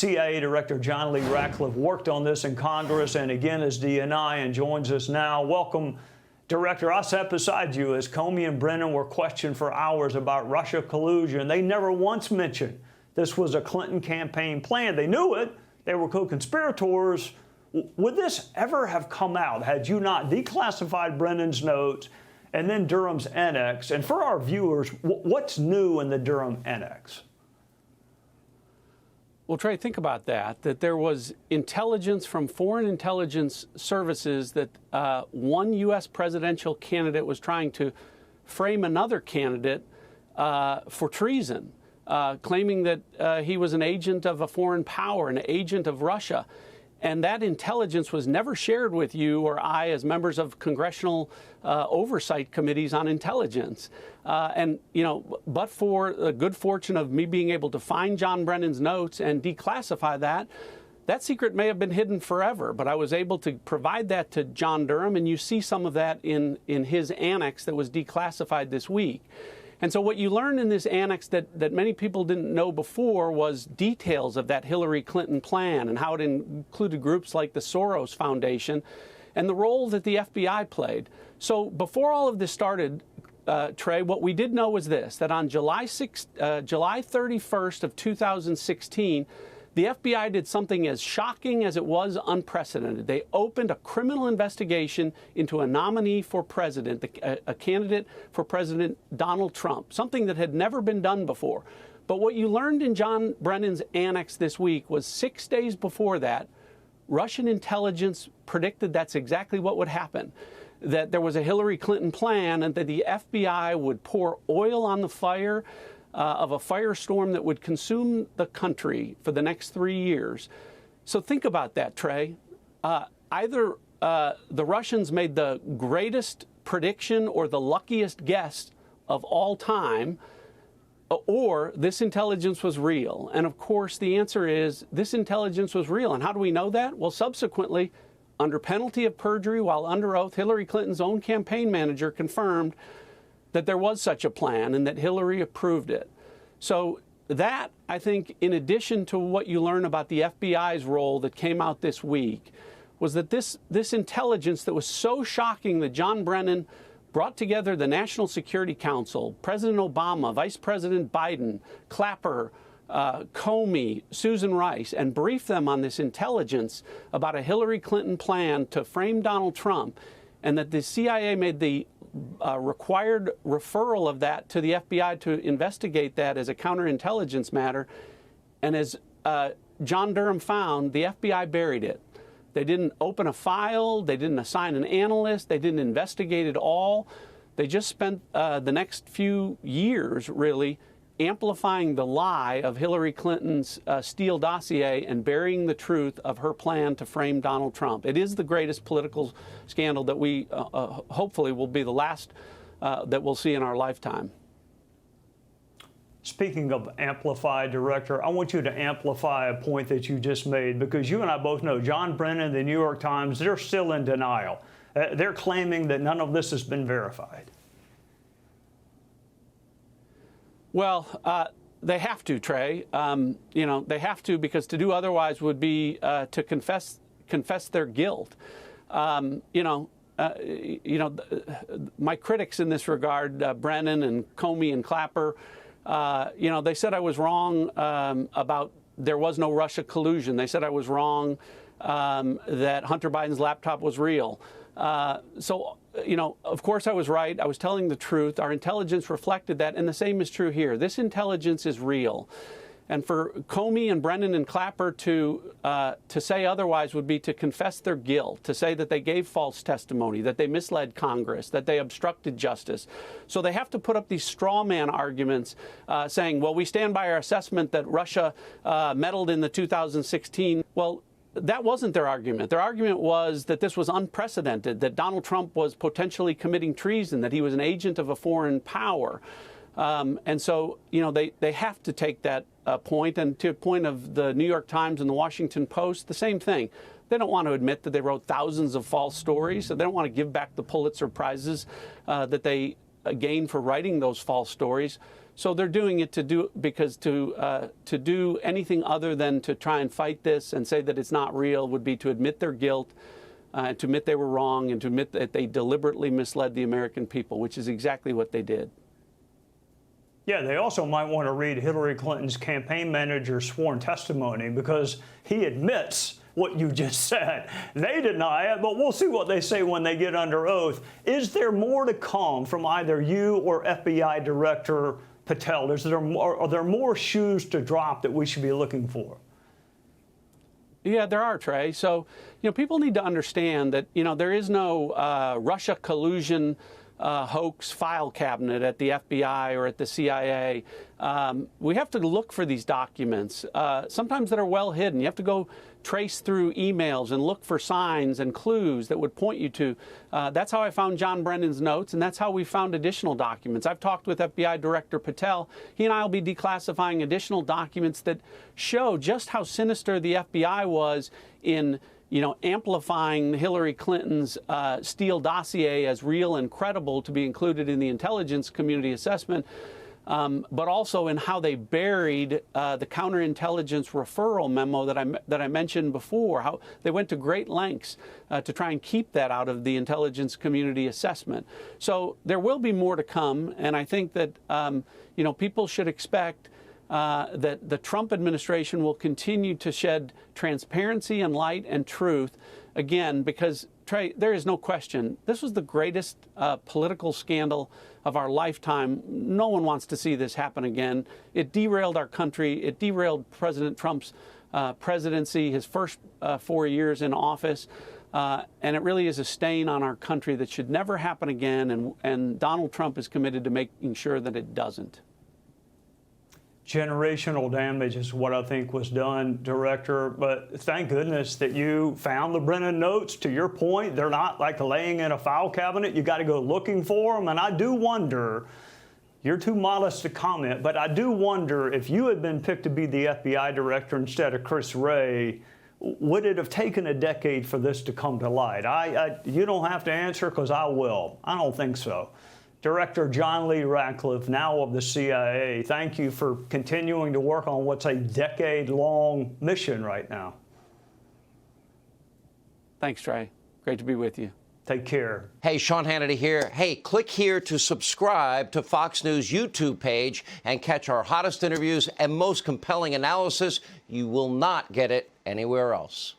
CIA Director John Ratcliffe worked on this in Congress and again as DNI and joins us now. Welcome, Director. I sat beside you as Comey and Brennan were questioned for hours about Russia collusion. They never once mentioned this was a Clinton campaign plan. They knew it. They were co-conspirators. Would this ever have come out had you not declassified Brennan's notes and then Durham's Annex? And for our viewers, what's new in the Durham Annex? Well, Trey, think about that there was intelligence from foreign intelligence services that one U.S. presidential candidate was trying to frame another candidate for treason, claiming that he was an agent of a foreign power, an agent of Russia. And that intelligence was never shared with you or I as members of congressional oversight committees on intelligence. And, you know, but for the good fortune of me being able to find John Brennan's notes and declassify that, that secret may have been hidden forever. But I was able to provide that to John Durham, and you see some of that in his annex that was declassified this week. And so what you learned in this annex that many people didn't know before was details of that Hillary Clinton plan and how it included groups like the Soros Foundation and the role that the FBI played. So before all of this started, Trey, what we did know was this, that on July 31st of 2016, the FBI did something as shocking as it was unprecedented. They opened a criminal investigation into a nominee for president, a candidate for President Donald Trump, something that had never been done before. But what you learned in John Brennan's annex this week was 6 days before that, Russian intelligence predicted that's exactly what would happen, that there was a Hillary Clinton plan and that the FBI would pour oil on the fire of a firestorm that would consume the country for the next 3 years. So think about that, Trey. Either the Russians made the greatest prediction or the luckiest guess of all time, or this intelligence was real. And of course, the answer is this intelligence was real. And how do we know that? Well, subsequently, under penalty of perjury, while under oath, Hillary Clinton's own campaign manager confirmed that there was such a plan and that Hillary approved it. So that, I think, in addition to what you learn about the FBI's role that came out this week, was that this intelligence that was so shocking that John Brennan brought together the National Security Council, President Obama, Vice President Biden, Clapper, Comey, Susan Rice, and briefed them on this intelligence about a Hillary Clinton plan to frame Donald Trump, and that the CIA made the required referral of that to the FBI to investigate that as a counterintelligence matter. And as John Durham found, the FBI buried it. They didn't open a file. They didn't assign an analyst. They didn't investigate it all. They just spent the next few years, really, amplifying the lie of Hillary Clinton's Steele dossier and burying the truth of her plan to frame Donald Trump. It is the greatest political scandal that we hopefully will be the last that we'll see in our lifetime. Speaking of amplify, Director, I want you to amplify a point that you just made, because you and I both know John Brennan, the New York Times, they're still in denial. They're claiming that none of this has been verified. Well, they have to, Trey. You know, they have to, because to do otherwise would be to confess their guilt. My critics in this regard, Brennan and Comey and Clapper, they said I was wrong about there was no Russia collusion. They said I was wrong that Hunter Biden's laptop was real. Of course I was right. I was telling the truth. Our intelligence reflected that, and the same is true here. This intelligence is real. And for Comey and Brennan and Clapper to say otherwise would be to confess their guilt, to say that they gave false testimony, that they misled Congress, that they obstructed justice. So they have to put up these straw man arguments saying, well, we stand by our assessment that Russia meddled in the 2016. Well, that wasn't their argument. Their argument was that this was unprecedented, that Donald Trump was potentially committing treason, that he was an agent of a foreign power. And so, they have to take that point. And to the point of the New York Times and the Washington Post, the same thing. They don't want to admit that they wrote thousands of false stories. So they don't want to give back the Pulitzer Prizes that they gained for writing those false stories. So they're doing it to do anything other than to try and fight this and say that it's not real would be to admit their guilt, to admit they were wrong, and to admit that they deliberately misled the American people, which is exactly what they did. Yeah, they also might want to read Hillary Clinton's campaign manager's sworn testimony, because he admits what you just said. They deny it, but we'll see what they say when they get under oath. Is there more to come from either you or FBI Director Patel? Are there more shoes to drop that we should be looking for? Yeah, there are, Trey. So, people need to understand that, there is no Russia collusion hoax file cabinet at the FBI or at the CIA. We have to look for these documents, sometimes that are well hidden. You have to go trace through emails and look for signs and clues that would point you to. That's how I found John Brennan's notes, and that's how we found additional documents. I've talked with FBI Director Patel. He and I will be declassifying additional documents that show just how sinister the FBI was in amplifying Hillary Clinton's Steele dossier as real and credible to be included in the intelligence community assessment, but also in how they buried the counterintelligence referral memo that I mentioned before, how they went to great lengths to try and keep that out of the intelligence community assessment. So there will be more to come, and I think that people should expect that the Trump administration will continue to shed transparency and light and truth, again, because, Trey, there is no question, this was the greatest political scandal of our lifetime. No one wants to see this happen again. It derailed our country. It derailed President Trump's presidency, his first 4 years in office. And it really is a stain on our country that should never happen again. And Donald Trump is committed to making sure that it doesn't. Generational damage is what I think was done, Director, but thank goodness that you found the Brennan notes. To your point, they're not like laying in a file cabinet. You got to go looking for them. And I do wonder, you're too modest to comment, but I do wonder if you had been picked to be the FBI Director instead of Chris Wray, would it have taken a decade for this to come to light? You don't have to answer, because I will. I don't think so. Director John Lee Ratcliffe, now of the CIA, thank you for continuing to work on what's a decade-long mission right now. Thanks, Trey. Great to be with you. Take care. Hey, Sean Hannity here. Hey, click here to subscribe to Fox News YouTube page and catch our hottest interviews and most compelling analysis. You will not get it anywhere else.